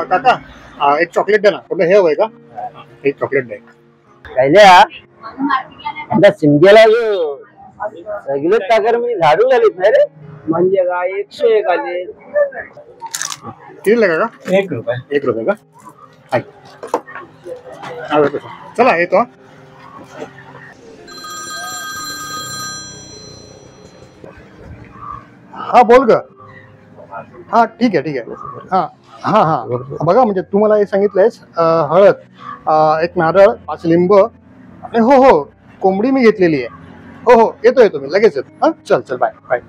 काका एक चॉकलेट द्या ना. कुठलं हे हवंय का? एक चॉकलेट द्या. कैल्या आता सिमग्याला जो सगळे टाकर मी झाडू घालीत नाही रे. म्हणजे काय 101 आले. किती का? 1 रुपये. 1 रुपये का? चला येतो. हा बोल ग. हा ठीक आहे ठीक आहे. हा हा हा बघा म्हणजे तुम्हाला हे सांगितलंयस हळद, एक नारळ, 5 लिंब आणि हो हो कोंबडी मी घेतलेली आहे. हो हो येतो येतो मी लगेच येतो. हा चल चल बाय बाय.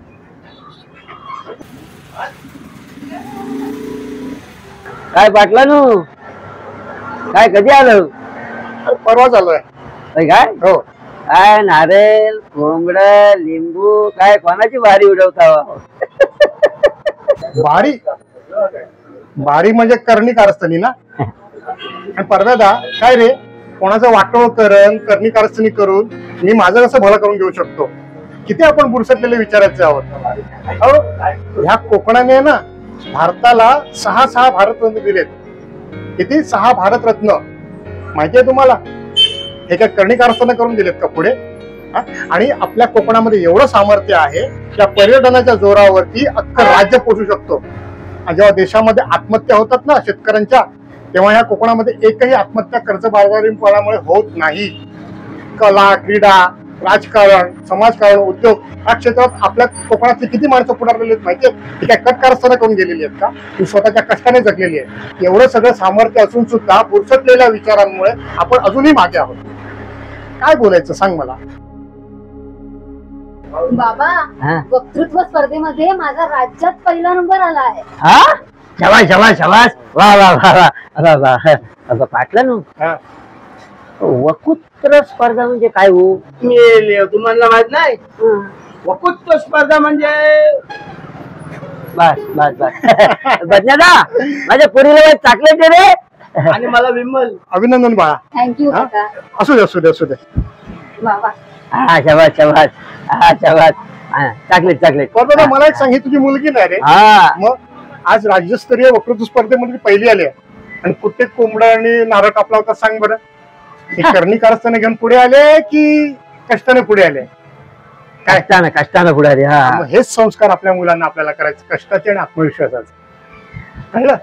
काय पाटला नू काय कधी आलो? परवा चालू आहे. काय हो काय नारळ कोंबड लिंबू काय कोणाची भारी उडवता? बारी बारी म्हणजे करणी कारस्थानी ना. आणि परव्यादा काय रे कोणाचं वाटोळ करणी कारस्थानी करून मी माझं कसं भलं करून घेऊ शकतो. किती आपण बुरसटलेले विचारायचे आहोत. ह्या कोकणाने ना भारताला 6 भारतरत्न दिलेत. किती? 6 भारतरत्न माहितीये तुम्हाला? हे काय करणी कारस्थानं करून दिलेत का पुढे? आणि आपल्या कोकणामध्ये एवढं सामर्थ्य आहे त्या पर्यटनाच्या जोरावरती अख्खं राज्य पोषू शकतो. जेव्हा देशामध्ये आत्महत्या होतात ना शेतकऱ्यांच्या, तेव्हा ह्या कोकणामध्ये एकही आत्महत्या कर्जबाजारीपणामुळे होत नाही. कला, क्रीडा, राजकारण, समाजकारण, उद्योग या क्षेत्रात आपल्या कोकणातली किती माणसं पुढारलेली आहेत माहितीये? ती काय कट कारस्थानं करून गेलेली आहेत का? ती स्वतःच्या कष्टाने जगलेली आहे. एवढं सगळं सामर्थ्य असून सुद्धा बुरसटलेल्या विचारांमुळे आपण अजूनही मागे आहोत. काय बोलायचं सांग मला. बाबा वक्तृत्व स्पर्धेमध्ये माझा राज्यात पहिला नंबर आला आहे. शाबास शाबास शाबास. वा वा वा वा वा. पाटलं नू वक्तृत्व स्पर्धा म्हणजे काय हो? तुम्हाला माहित नाही? वक्तृत्व स्पर्धा म्हणजे बस बस बस बदनादा माझ्या पुरीला चॉकलेट दे रे. आणि मला विमल. अभिनंदन बाळा. थँक्यू काका. असू दे असू दे असू दे. बाबा हा शाबास शाबास. हा शाबास. Chocolate chocolate. परवा मला एक सांग, तुझी मुलगी नाही रे? मग आज राज्यस्तरीय वक्तृत्व स्पर्धेमध्ये पहिली आली आहे आणि कुठे कोंबडा आणि नारळ कापला होता सांग बरं? करणी कारस्थाने घेऊन पुढे आले की कष्टाने पुढे आले? कष्टानं कष्टानं पुढे आले. हा हेच संस्कार आपल्या मुलांना आपल्याला करायचे, कष्टाचे आणि आत्मविश्वासाचे. कळलं?